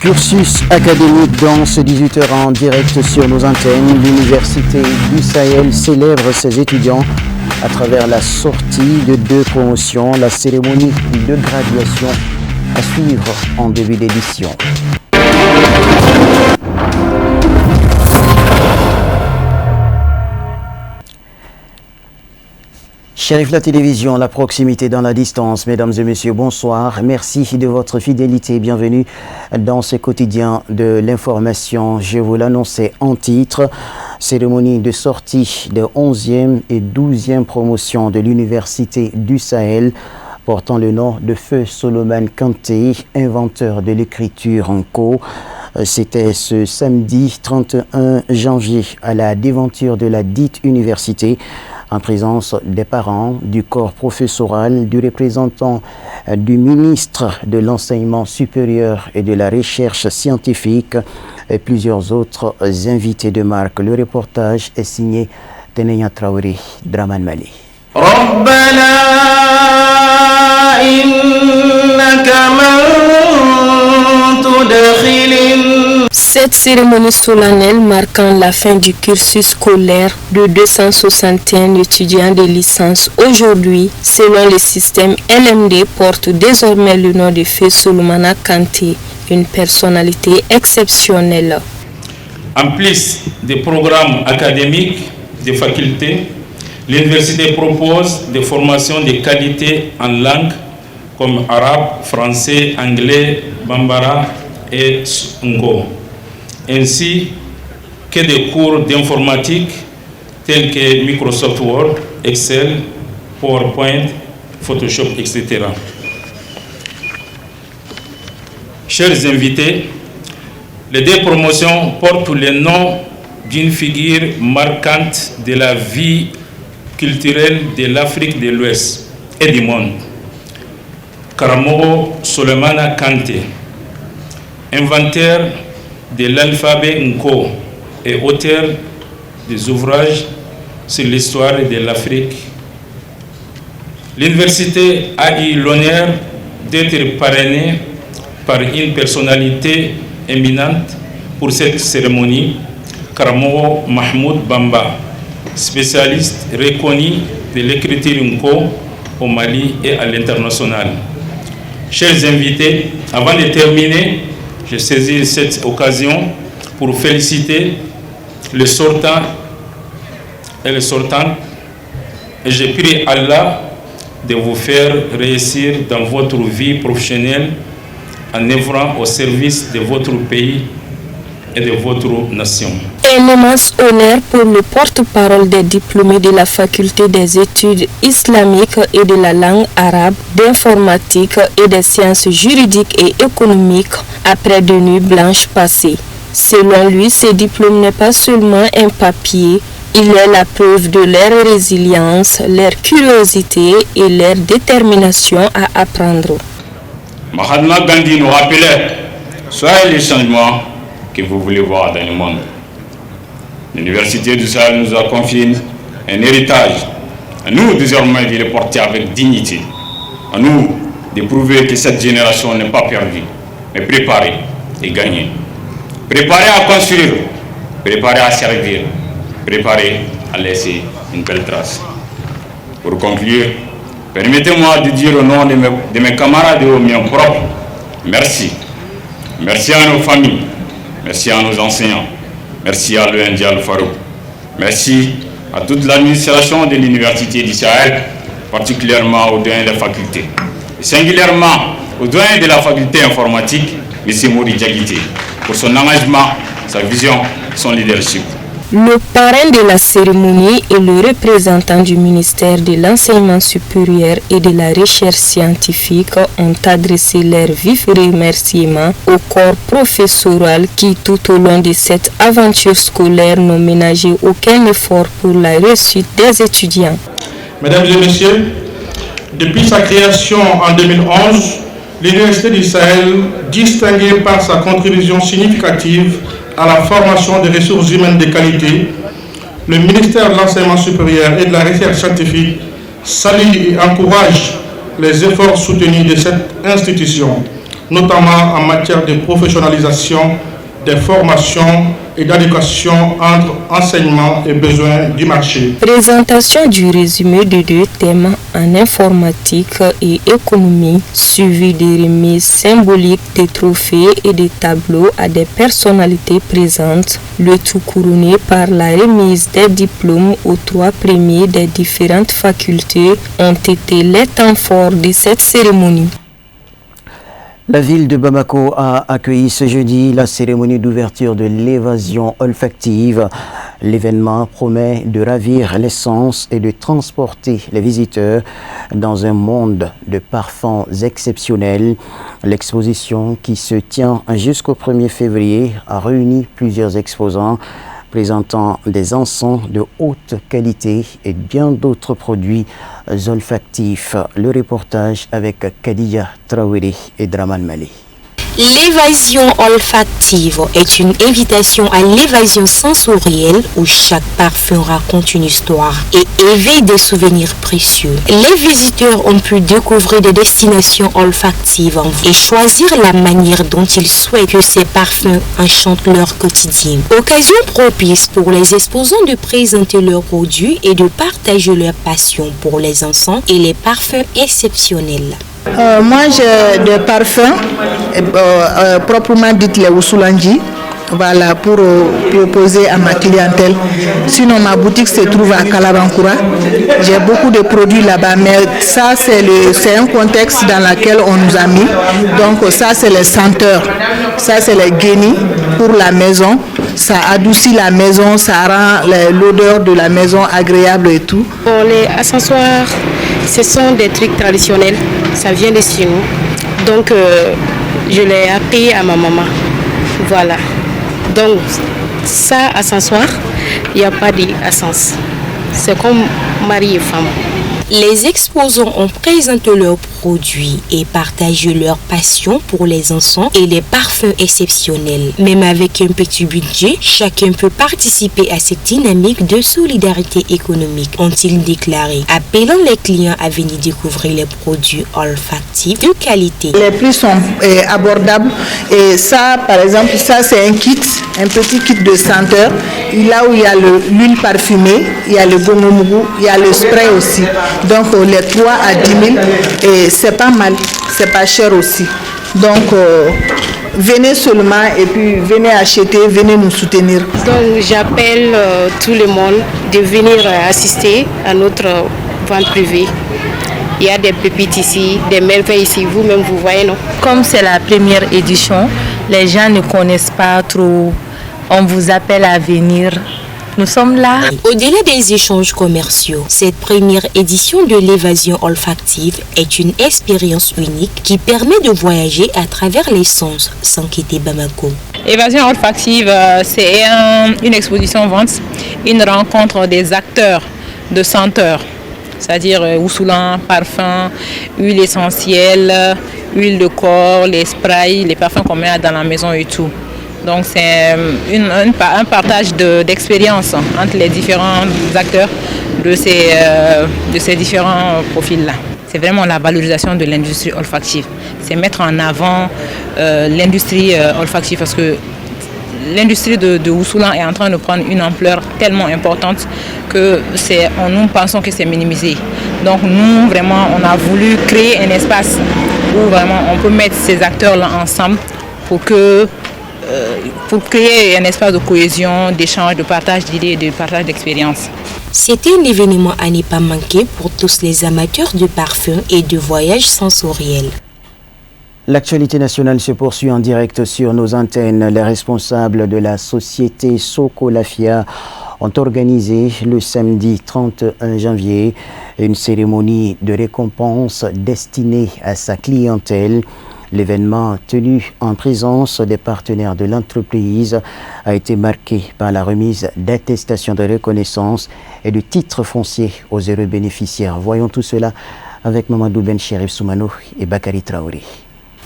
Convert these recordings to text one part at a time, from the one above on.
Cursus académique danse 18h en direct sur nos antennes. L'Université du Sahel célèbre ses étudiants à travers la sortie de 2 promotions, la cérémonie de graduation à suivre en début d'édition. Chérif la télévision, la proximité dans la distance. Mesdames et messieurs, bonsoir. Merci de votre fidélité. Bienvenue dans ce quotidien de l'information. Je vous l'annonçais en titre. Cérémonie de sortie de 11e et 12e promotion de l'Université du Sahel portant le nom de Feu Solomon Kanté, inventeur de l'écriture en co. C'était ce samedi 31 janvier à la déventure de la dite université, en présence des parents, du corps professoral, du représentant du ministre de l'Enseignement supérieur et de la Recherche scientifique et plusieurs autres invités de marque. Le reportage est signé Teneya Traoré, Draman Mali. Cette cérémonie solennelle marquant la fin du cursus scolaire de 261 étudiants de licence aujourd'hui, selon le système LMD, porte désormais le nom de Feu Solomon Kanté, une personnalité exceptionnelle. En plus des programmes académiques des facultés, l'université propose des formations de qualité en langue comme arabe, français, anglais, bambara et ngo, ainsi que des cours d'informatique tels que Microsoft Word, Excel, PowerPoint, Photoshop, etc. Chers invités, les 2 promotions portent le nom d'une figure marquante de la vie culturelle de l'Afrique de l'Ouest et du monde. Karamogo Solomon Kanté, inventeur de l'alphabet Nko et auteur des ouvrages sur l'histoire de l'Afrique. L'université a eu l'honneur d'être parrainée par une personnalité éminente pour cette cérémonie, Karamogo Mahmoud Bamba, spécialiste reconnu de l'écriture Nko au Mali et à l'international. Chers invités, avant de terminer, je saisis cette occasion pour féliciter les sortants et les sortantes et je prie Allah de vous faire réussir dans votre vie professionnelle en œuvrant au service de votre pays et de votre nation. Un immense honneur pour le porte-parole des diplômés de la faculté des études islamiques et de la langue arabe, d'informatique et des sciences juridiques et économiques après 2 nuits blanches passées. Selon lui, ce diplôme n'est pas seulement un papier, il est la preuve de leur résilience, leur curiosité et leur détermination à apprendre. Mahatma Gandhi nous rappelait, soyez les changements que vous voulez voir dans le monde. L'Université du Sahel nous a confié un héritage. À nous désormais de le porter avec dignité. À nous de prouver que cette génération n'est pas perdue, mais préparée et gagnée. Préparée à construire, préparée à servir, préparée à laisser une belle trace. Pour conclure, permettez-moi de dire au nom de mes camarades et au mien propre, merci. Merci à nos familles, merci à nos enseignants, merci à l'ONG Al-Farouk, merci à toute l'administration de l'Université du Sahel, particulièrement aux doyens de la faculté, et singulièrement aux doyens de la faculté informatique, M. Mori Diaguité, pour son engagement, sa vision, son leadership. Le parrain de la cérémonie et le représentant du ministère de l'Enseignement supérieur et de la Recherche scientifique ont adressé leurs vifs remerciements au corps professoral qui, tout au long de cette aventure scolaire, n'ont ménagé aucun effort pour la réussite des étudiants. Mesdames et messieurs, depuis sa création en 2011, l'Université du Sahel, distinguée par sa contribution significative à la formation des ressources humaines de qualité, le ministère de l'Enseignement supérieur et de la Recherche scientifique salue et encourage les efforts soutenus de cette institution notamment en matière de professionnalisation, des formations et d'éducation entre enseignement et besoins du marché. Présentation du résumé de 2 thèmes en informatique et économie, suivi des remises symboliques des trophées et des tableaux à des personnalités présentes, le tout couronné par la remise des diplômes aux 3 premiers des différentes facultés ont été les temps forts de cette cérémonie. La ville de Bamako a accueilli ce jeudi la cérémonie d'ouverture de l'évasion olfactive. L'événement promet de ravir les sens et de transporter les visiteurs dans un monde de parfums exceptionnels. L'exposition qui se tient jusqu'au 1er février a réuni plusieurs exposants présentant des encens de haute qualité et bien d'autres produits olfactifs. Le reportage avec Khadija Traoré et Draman Malé. L'évasion olfactive est une invitation à l'évasion sensorielle où chaque parfum raconte une histoire et éveille des souvenirs précieux. Les visiteurs ont pu découvrir des destinations olfactives et choisir la manière dont ils souhaitent que ces parfums enchantent leur quotidien. Occasion propice pour les exposants de présenter leurs produits et de partager leur passion pour les encens et les parfums exceptionnels. Moi j'ai des parfums proprement dit les Ousoulanji, voilà, pour proposer à ma clientèle. Sinon ma boutique se trouve à Kalabankoura. J'ai beaucoup de produits là-bas, mais ça c'est un contexte dans lequel on nous a mis. Donc ça c'est les senteurs, ça c'est les guénis pour la maison. Ça adoucit la maison, ça rend l'odeur de la maison agréable et tout. Pour les accessoires, ce sont des trucs traditionnels, ça vient de chez nous. Donc je l'ai appris à ma maman. Voilà. Donc ça, accessoire, il n'y a pas d'essence. C'est comme mari et femme. Les exposants ont présenté leurs produits et partagé leur passion pour les encens et les parfums exceptionnels. Même avec un petit budget, chacun peut participer à cette dynamique de solidarité économique, ont-ils déclaré, appelant les clients à venir découvrir les produits olfactifs de qualité. Les prix sont abordables et ça, par exemple, ça c'est un kit, un petit kit de senteur. Là où il y a l'huile parfumée, il y a le gomomougou, il y a le spray aussi. Donc les 3 à 10 000 et c'est pas mal, c'est pas cher aussi. Donc venez seulement et puis venez acheter, venez nous soutenir. Donc j'appelle tout le monde de venir assister à notre vente privée. Il y a des pépites ici, des merveilles ici, vous-même vous voyez, non? Comme c'est la première édition, les gens ne connaissent pas trop. On vous appelle à venir. Nous sommes là. Au-delà des échanges commerciaux, cette première édition de l'évasion olfactive est une expérience unique qui permet de voyager à travers les sens sans quitter Bamako. Évasion olfactive, c'est une exposition vente, une rencontre des acteurs de senteurs, c'est-à-dire oussoulan, parfums, huile essentielle, huile de corps, les sprays, les parfums qu'on met dans la maison et tout. Donc c'est un partage d'expérience entre les différents acteurs de ces différents profils-là. C'est vraiment la valorisation de l'industrie olfactive. C'est mettre en avant l'industrie olfactive parce que l'industrie de Oussoulan est en train de prendre une ampleur tellement importante que nous pensons que c'est minimisé. Donc nous, vraiment, on a voulu créer un espace où vraiment on peut mettre ces acteurs-là ensemble pour créer un espace de cohésion, d'échange, de partage d'idées et de partage d'expériences. C'était un événement à ne pas manquer pour tous les amateurs de parfums et de voyages sensoriels. L'actualité nationale se poursuit en direct sur nos antennes. Les responsables de la société Sokolafia ont organisé le samedi 31 janvier une cérémonie de récompense destinée à sa clientèle. L'événement, tenu en présence des partenaires de l'entreprise, a été marqué par la remise d'attestations de reconnaissance et de titres fonciers aux heureux bénéficiaires. Voyons tout cela avec Mamadou Ben Cherif Soumano et Bakary Traoré.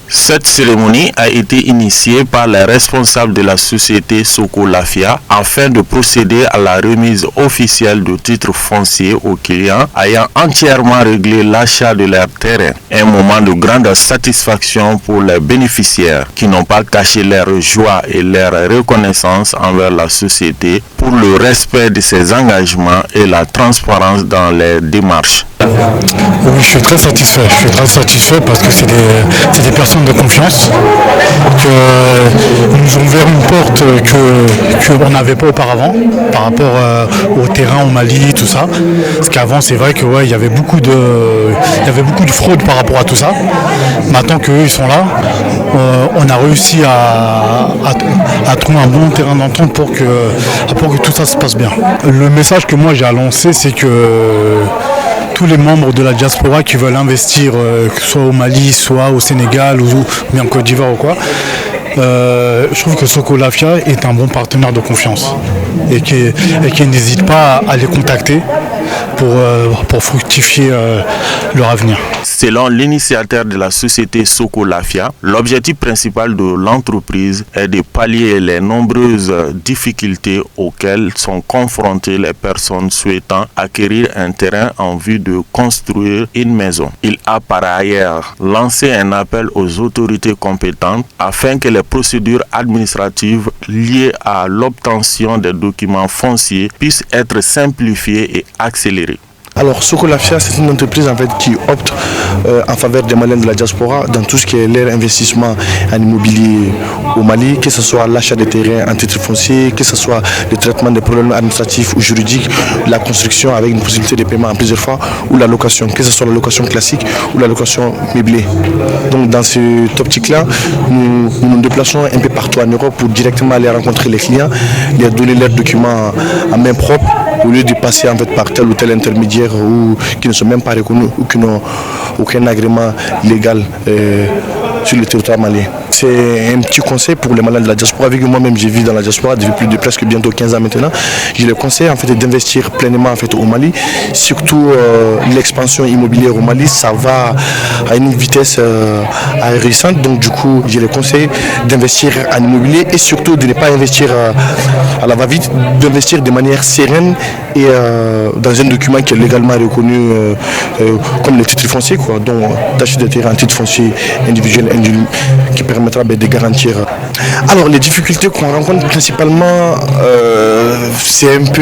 Cette cérémonie a été initiée par les responsables de la société Soko Lafia afin de procéder à la remise officielle de titres fonciers aux clients ayant entièrement réglé l'achat de leur terrain. Un moment de grande satisfaction pour les bénéficiaires qui n'ont pas caché leur joie et leur reconnaissance envers la société pour le respect de ses engagements et la transparence dans les démarches. Oui, je suis très satisfait. Parce que c'est des personnes de confiance qui nous ont ouvert une porte qu'on n'avait pas auparavant par rapport au terrain au Mali, tout ça. Parce qu'avant, c'est vrai que il y avait beaucoup de fraude par rapport à tout ça. Maintenant qu'eux ils sont là, on a réussi à trouver un bon terrain d'entente pour que tout ça se passe bien. Le message que moi j'ai à lancer, c'est que tous les membres de la diaspora qui veulent investir, que ce soit au Mali, soit au Sénégal ou bien en Côte d'Ivoire ou quoi, je trouve que Soko Lafia est un bon partenaire de confiance et qui n'hésite pas à les contacter pour fructifier leur avenir. Selon l'initiateur de la société Soko Lafia, l'objectif principal de l'entreprise est de pallier les nombreuses difficultés auxquelles sont confrontées les personnes souhaitant acquérir un terrain en vue de construire une maison. Il a par ailleurs lancé un appel aux autorités compétentes afin que les procédures administratives liées à l'obtention des documents fonciers puissent être simplifiées et accélérées. Alors Soko Lafia, c'est une entreprise en fait qui opte en faveur des Maliens de la diaspora dans tout ce qui est leur investissement en immobilier au Mali, que ce soit l'achat des terrains en titre foncier, que ce soit le traitement des problèmes administratifs ou juridiques, la construction avec une possibilité de paiement en plusieurs fois, ou la location, que ce soit la location classique ou la location meublée. Donc dans cette optique-là, nous nous déplaçons un peu partout en Europe pour directement aller rencontrer les clients, leur donner leurs documents en main propre, au lieu de passer en fait par tel ou tel intermédiaire ou qui ne sont même pas reconnus ou qui n'ont aucun agrément légal sur le territoire malien. C'est un petit conseil pour les Maliens de la diaspora, vu que moi-même j'ai vécu dans la diaspora depuis presque bientôt 15 ans maintenant. Je les conseille en fait d'investir pleinement en fait au Mali, surtout l'expansion immobilière au Mali, ça va à une vitesse ahurissante, donc du coup je les conseille d'investir en immobilier et surtout de ne pas investir à la va-vite, d'investir de manière sereine et dans un document qui est légalement reconnu comme le titre foncier, quoi, donc d'acheter des terrains en titre foncier individuel qui permettra de garantir. Alors les difficultés qu'on rencontre principalement, c'est un peu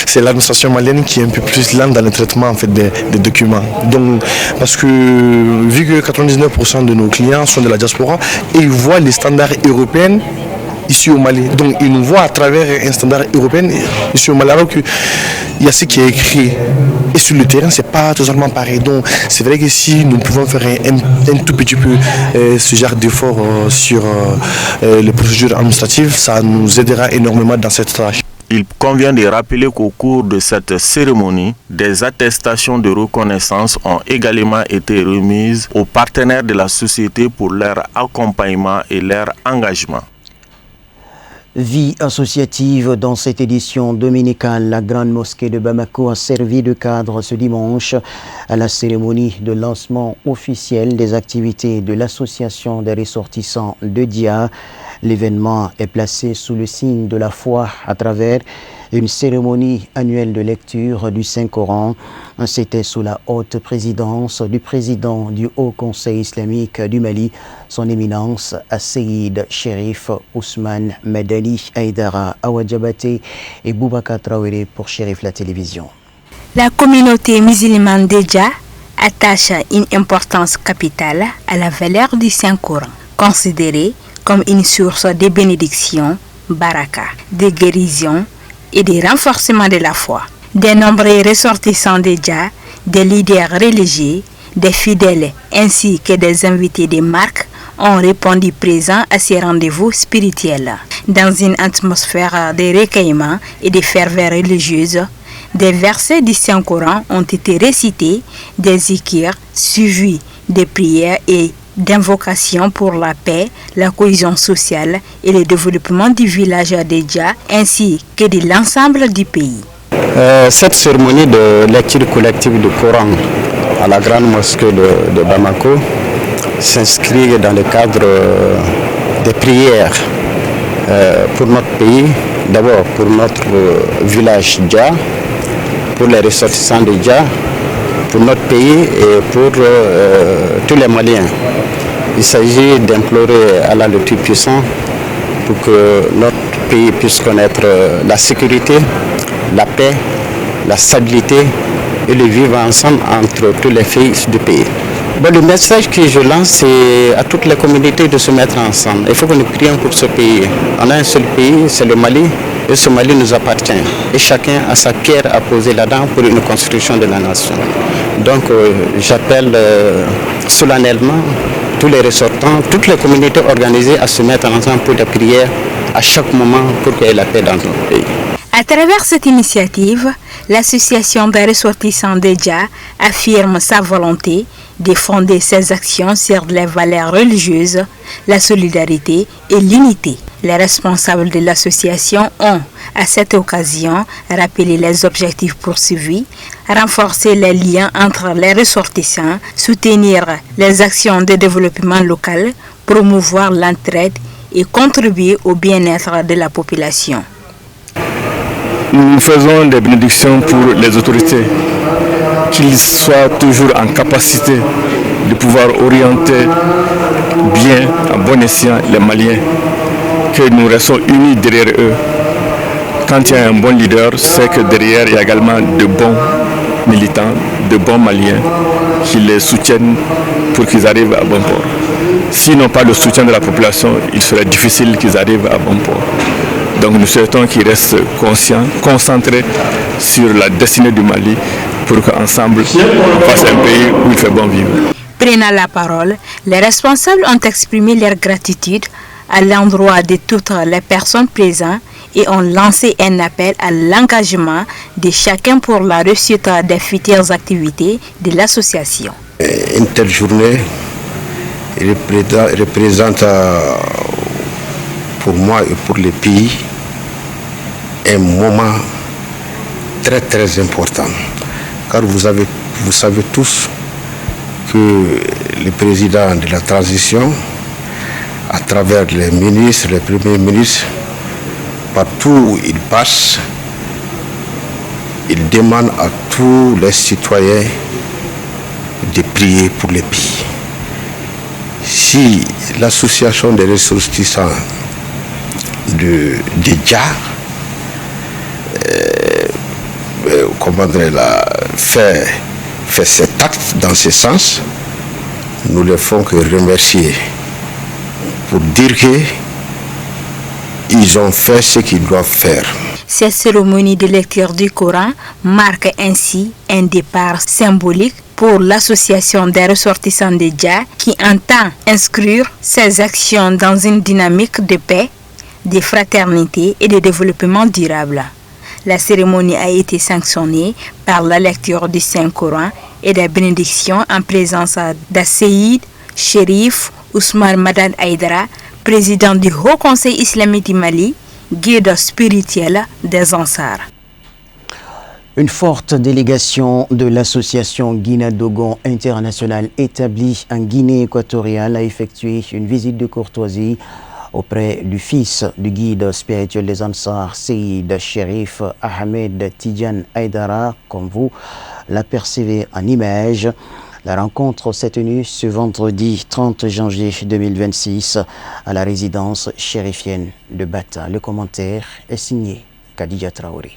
c'est l'administration malienne qui est un peu plus lente dans le traitement en fait, des documents. Donc, parce que vu que 99% de nos clients sont de la diaspora et ils voient les standards européens ici au Mali. Donc ils nous voient à travers un standard européen ici au Mali, alors qu'il y a ce qui est écrit. Et sur le terrain, c'est pas totalement pareil. Donc c'est vrai que si nous pouvons faire un tout petit peu ce genre d'effort sur les procédures administratives, ça nous aidera énormément dans cette tâche. Il convient de rappeler qu'au cours de cette cérémonie, des attestations de reconnaissance ont également été remises aux partenaires de la société pour leur accompagnement et leur engagement. Vie associative dans cette édition dominicale. La grande mosquée de Bamako a servi de cadre ce dimanche à la cérémonie de lancement officiel des activités de l'association des ressortissants de Dia. L'événement est placé sous le signe de la foi à travers une cérémonie annuelle de lecture du Saint-Coran. C'était sous la haute présidence du président du Haut Conseil islamique du Mali, son éminence Seyid Cherif Ousmane Medani Aïdara Awadjabate et Boubacar Traoré pour Cherif la télévision. La communauté musulmane d'Edja attache une importance capitale à la valeur du Saint-Coran, considérée comme une source de bénédiction, baraka, de guérison et de renforcement de la foi. De nombreux ressortissants d'Edja, des leaders religieux, des fidèles ainsi que des invités de marque ont répondu présents à ces rendez-vous spirituels. Dans une atmosphère de recueillement et de ferveur religieuse, des versets du Saint-Coran ont été récités, des zikirs suivis des prières et d'invocations pour la paix, la cohésion sociale et le développement du village d'Edja ainsi que de l'ensemble du pays. Cette cérémonie de lecture collective du Coran à la grande mosquée de Bamako s'inscrit dans le cadre des prières pour notre pays, d'abord pour notre village Dja, pour les ressortissants de Dja, pour notre pays et pour tous les Maliens. Il s'agit d'implorer Allah le Tout-Puissant pour que notre pays puisse connaître la sécurité, la paix, la stabilité et le vivre ensemble entre tous les fils du pays. Bon, le message que je lance, c'est à toutes les communautés de se mettre ensemble. Il faut que nous prions pour ce pays. On a un seul pays, c'est le Mali, et ce Mali nous appartient. Et chacun a sa pierre à poser là-dedans pour une construction de la nation. Donc j'appelle solennellement tous les ressortants, toutes les communautés organisées à se mettre ensemble pour la prière à chaque moment pour qu'il y ait la paix dans notre pays. À travers cette initiative, l'association des ressortissants de Dja affirme sa volonté de fonder ses actions sur les valeurs religieuses, la solidarité et l'unité. Les responsables de l'association ont, à cette occasion, rappelé les objectifs poursuivis, renforcer les liens entre les ressortissants, soutenir les actions de développement local, promouvoir l'entraide et contribuer au bien-être de la population. Nous faisons des bénédictions pour les autorités, qu'ils soient toujours en capacité de pouvoir orienter bien, à bon escient, les Maliens, que nous restons unis derrière eux. Quand il y a un bon leader, c'est que derrière il y a également de bons militants, de bons Maliens qui les soutiennent pour qu'ils arrivent à bon port. S'ils n'ont pas le soutien de la population, il serait difficile qu'ils arrivent à bon port. Donc nous souhaitons qu'ils restent conscients, concentrés sur la destinée du Mali pour qu'ensemble on fasse un pays où il fait bon vivre. Prenant la parole, les responsables ont exprimé leur gratitude à l'endroit de toutes les personnes présentes et ont lancé un appel à l'engagement de chacun pour la réussite des futures activités de l'association. Une telle journée représente pour moi et pour le pays un moment très très important, car vous savez tous que le président de la transition, à travers les ministres, les premiers ministres, partout où il passe, il demande à tous les citoyens de prier pour le pays. Si l'association des ressortissants de Dja fait cet acte dans ce sens, nous ne font que remercier pour dire qu'ils ont fait ce qu'ils doivent faire. Cette cérémonie de lecture du Coran marque ainsi un départ symbolique pour l'association des ressortissants de Dja qui entend inscrire ses actions dans une dynamique de paix, de fraternité et de développement durable. La cérémonie a été sanctionnée par la lecture du Saint-Coran et des bénédictions en présence d'Asseïd Chérif Ousmane Madan Aïdara, président du Haut Conseil islamique du Mali, guide spirituel des Ansars. Une forte délégation de l'association Guinadogon International établie en Guinée équatoriale a effectué une visite de courtoisie auprès du fils du guide spirituel des Ansars, Seyyid Chérif Ahmed Tidjan Aïdara, comme vous l'apercevez en image. La rencontre s'est tenue ce vendredi 30 janvier 2026 à la résidence chérifienne de Bata. Le commentaire est signé Khadija Traoré.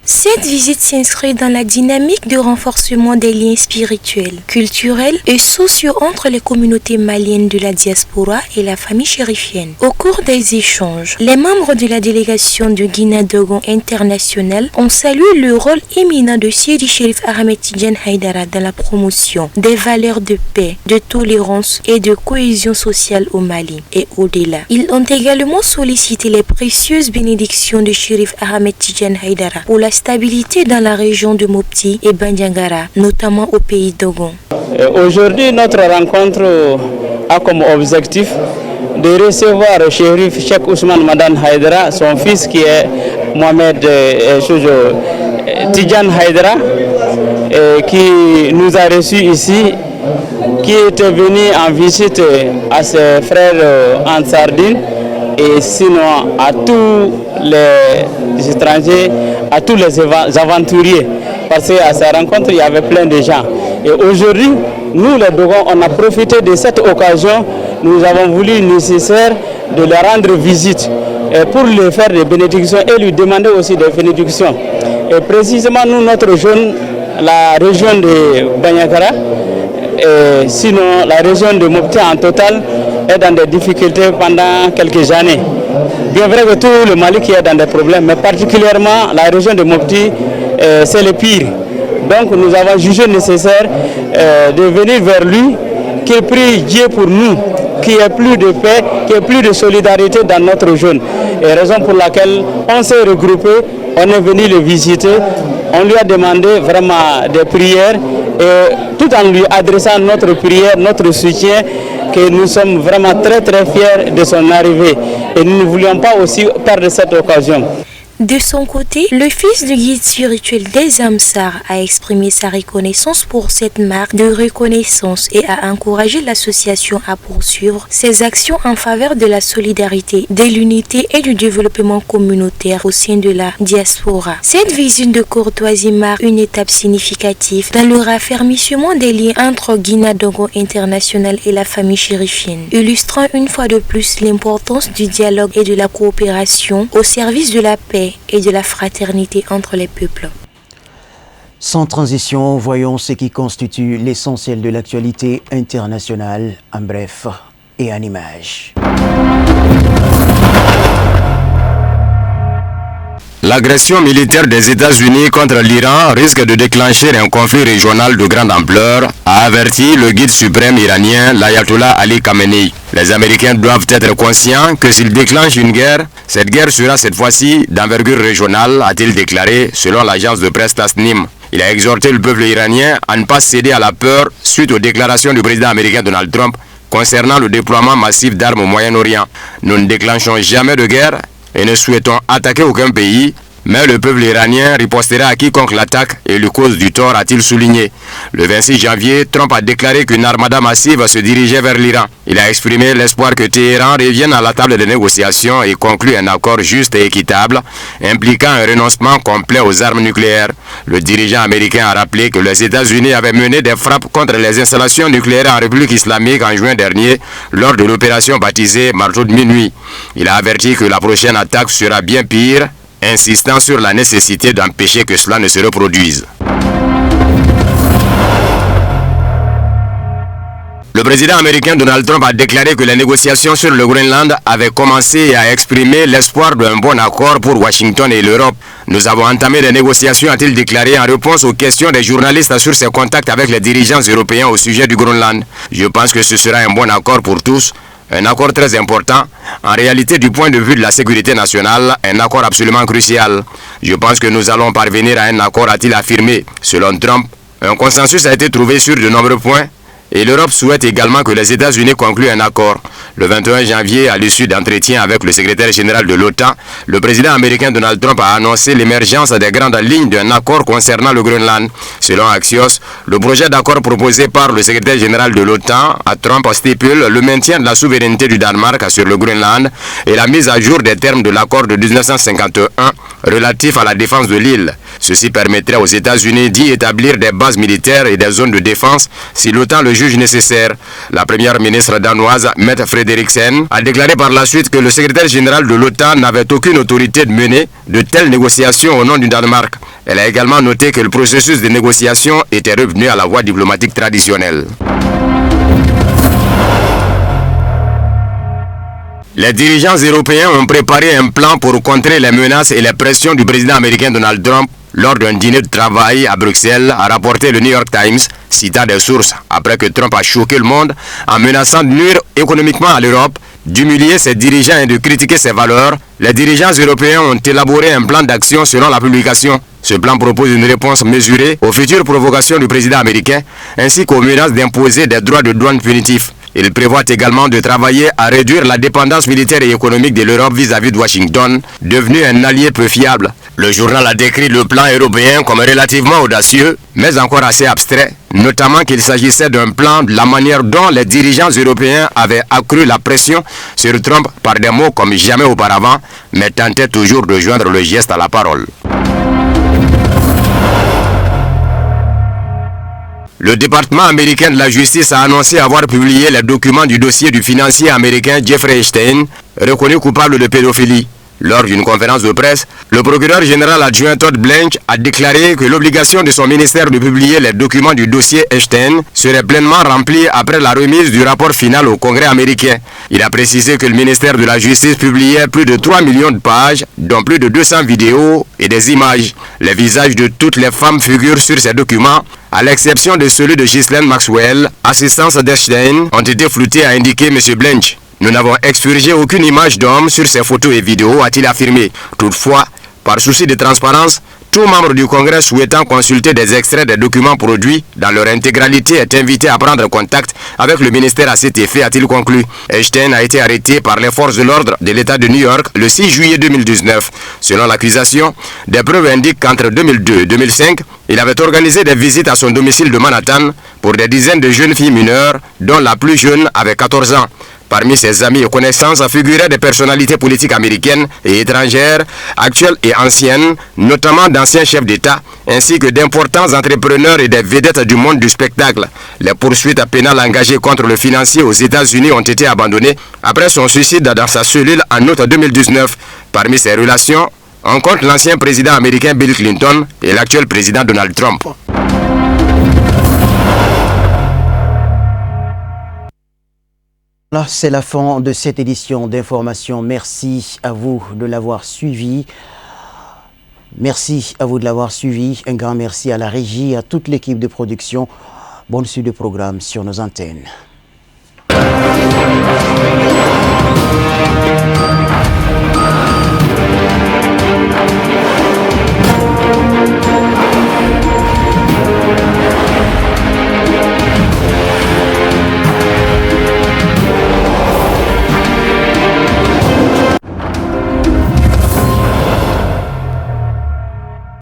Cette visite s'inscrit dans la dynamique de renforcement des liens spirituels, culturels et sociaux entre les communautés maliennes de la diaspora et la famille chérifienne. Au cours des échanges, les membres de la délégation de Guinadogon International ont salué le rôle éminent de Seydi Chérif Ahmed Tidjan Aïdara dans la promotion des valeurs de paix, de tolérance et de cohésion sociale au Mali et au-delà. Ils ont également sollicité les précieuses bénédictions de Chérif Ahmed Tidjan Aïdara pour la stabilité dans la région de Mopti et Bandiangara, notamment au pays Dogon. Aujourd'hui, notre rencontre a comme objectif de recevoir Chérif Cheikh Ousmane Madan Aïdara, son fils qui est Mohamed Tidjan Aïdara, qui nous a reçus ici qui était venu en visite à ses frères en Sardine et sinon à tous les étrangers, à tous les aventuriers. Parce qu'à sa rencontre, il y avait plein de gens. Et aujourd'hui, nous les Dogons, on a profité de cette occasion. Nous avons voulu nécessaire de leur rendre visite et pour lui faire des bénédictions et lui demander aussi des bénédictions. Et précisément, nous, notre zone, la région de Banyakara, et sinon la région de Mopti en total, est dans des difficultés pendant quelques années. Bien vrai que tout le Mali qui est dans des problèmes, mais particulièrement la région de Mopti, c'est le pire. Donc nous avons jugé nécessaire de venir vers lui, qu'il prie Dieu pour nous, qu'il y ait plus de paix, qu'il y ait plus de solidarité dans notre zone. Et raison pour laquelle on s'est regroupé, on est venu le visiter, on lui a demandé vraiment des prières, et tout en lui adressant notre prière, notre soutien, que nous sommes vraiment très très fiers de son arrivée. Et nous ne voulions pas aussi perdre cette occasion. De son côté, le fils du guide spirituel des Amsar a exprimé sa reconnaissance pour cette marque de reconnaissance et a encouragé l'association à poursuivre ses actions en faveur de la solidarité, de l'unité et du développement communautaire au sein de la diaspora. Cette visite de courtoisie marque une étape significative dans le raffermissement des liens entre Guinea Dogon International et la famille chérifienne, illustrant une fois de plus l'importance du dialogue et de la coopération au service de la paix et de la fraternité entre les peuples. Sans transition, voyons ce qui constitue l'essentiel de l'actualité internationale, en bref et en images. L'agression militaire des États-Unis contre l'Iran risque de déclencher un conflit régional de grande ampleur, a averti le guide suprême iranien, l'ayatollah Ali Khamenei. Les Américains doivent être conscients que s'ils déclenchent une guerre, cette guerre sera cette fois-ci d'envergure régionale, a-t-il déclaré selon l'agence de presse Tasnim. Il a exhorté le peuple iranien à ne pas céder à la peur suite aux déclarations du président américain Donald Trump concernant le déploiement massif d'armes au Moyen-Orient. Nous ne déclenchons jamais de guerre et ne souhaitons attaquer aucun pays, mais le peuple iranien ripostera à quiconque l'attaque et lui cause du tort, a-t-il souligné. Le 26 janvier, Trump a déclaré qu'une armada massive se dirigeait vers l'Iran. Il a exprimé l'espoir que Téhéran revienne à la table des négociations et conclue un accord juste et équitable, impliquant un renoncement complet aux armes nucléaires. Le dirigeant américain a rappelé que les États-Unis avaient mené des frappes contre les installations nucléaires en République islamique en juin dernier, lors de l'opération baptisée Marteau de minuit. Il a averti que la prochaine attaque sera bien pire, insistant sur la nécessité d'empêcher que cela ne se reproduise. Le président américain Donald Trump a déclaré que les négociations sur le Groenland avaient commencé et a exprimé l'espoir d'un bon accord pour Washington et l'Europe. Nous avons entamé des négociations, a-t-il déclaré en réponse aux questions des journalistes sur ses contacts avec les dirigeants européens au sujet du Groenland. Je pense que ce sera un bon accord pour tous. Un accord très important, en réalité du point de vue de la sécurité nationale, un accord absolument crucial. Je pense que nous allons parvenir à un accord, a-t-il affirmé. Selon Trump, un consensus a été trouvé sur de nombreux points et l'Europe souhaite également que les États-Unis concluent un accord. Le 21 janvier, à l'issue d'entretiens avec le secrétaire général de l'OTAN, le président américain Donald Trump a annoncé l'émergence des grandes lignes d'un accord concernant le Groenland. Selon Axios, le projet d'accord proposé par le secrétaire général de l'OTAN à Trump stipule le maintien de la souveraineté du Danemark sur le Groenland et la mise à jour des termes de l'accord de 1951 relatif à la défense de l'île. Ceci permettrait aux États-Unis d'y établir des bases militaires et des zones de défense si l'OTAN le juge nécessaire. La première ministre danoise, Mette Frederiksen, a déclaré par la suite que le secrétaire général de l'OTAN n'avait aucune autorité de mener de telles négociations au nom du Danemark. Elle a également noté que le processus de négociation était revenu à la voie diplomatique traditionnelle. Les dirigeants européens ont préparé un plan pour contrer les menaces et les pressions du président américain Donald Trump lors d'un dîner de travail à Bruxelles, a rapporté le New York Times, citant des sources, après que Trump a choqué le monde en menaçant de nuire économiquement à l'Europe, d'humilier ses dirigeants et de critiquer ses valeurs. Les dirigeants européens ont élaboré un plan d'action selon la publication. Ce plan propose une réponse mesurée aux futures provocations du président américain, ainsi qu'aux menaces d'imposer des droits de douane punitifs. Il prévoit également de travailler à réduire la dépendance militaire et économique de l'Europe vis-à-vis de Washington, devenu un allié peu fiable. Le journal a décrit le plan européen comme relativement audacieux, mais encore assez abstrait, notamment qu'il s'agissait d'un plan de la manière dont les dirigeants européens avaient accru la pression sur Trump par des mots comme jamais auparavant, mais tentaient toujours de joindre le geste à la parole. Le département américain de la justice a annoncé avoir publié les documents du dossier du financier américain Jeffrey Epstein, reconnu coupable de pédophilie. Lors d'une conférence de presse, le procureur général adjoint Todd Blanche a déclaré que l'obligation de son ministère de publier les documents du dossier Epstein serait pleinement remplie après la remise du rapport final au Congrès américain. Il a précisé que le ministère de la Justice publiait plus de 3 millions de pages, dont plus de 200 vidéos et des images. Les visages de toutes les femmes figurent sur ces documents, à l'exception de celui de Ghislaine Maxwell, assistante d'Epstein, ont été floutés, a indiqué M. Blanche. Nous n'avons expurgé aucune image d'homme sur ces photos et vidéos, a-t-il affirmé. Toutefois, par souci de transparence, tout membre du Congrès souhaitant consulter des extraits des documents produits dans leur intégralité est invité à prendre contact avec le ministère à cet effet, a-t-il conclu. Epstein a été arrêté par les forces de l'ordre de l'État de New York le 6 juillet 2019. Selon l'accusation, des preuves indiquent qu'entre 2002 et 2005, il avait organisé des visites à son domicile de Manhattan pour des dizaines de jeunes filles mineures, dont la plus jeune avait 14 ans. Parmi ses amis et connaissances figuraient des personnalités politiques américaines et étrangères, actuelles et anciennes, notamment d'anciens chefs d'État, ainsi que d'importants entrepreneurs et des vedettes du monde du spectacle. Les poursuites pénales engagées contre le financier aux États-Unis ont été abandonnées après son suicide dans sa cellule en août 2019. Parmi ses relations, on compte l'ancien président américain Bill Clinton et l'actuel président Donald Trump. Là, c'est la fin de cette édition d'information. Merci à vous de l'avoir suivi. Merci à vous de l'avoir suivi. Un grand merci à la régie, à toute l'équipe de production. Bonne suite de programme sur nos antennes.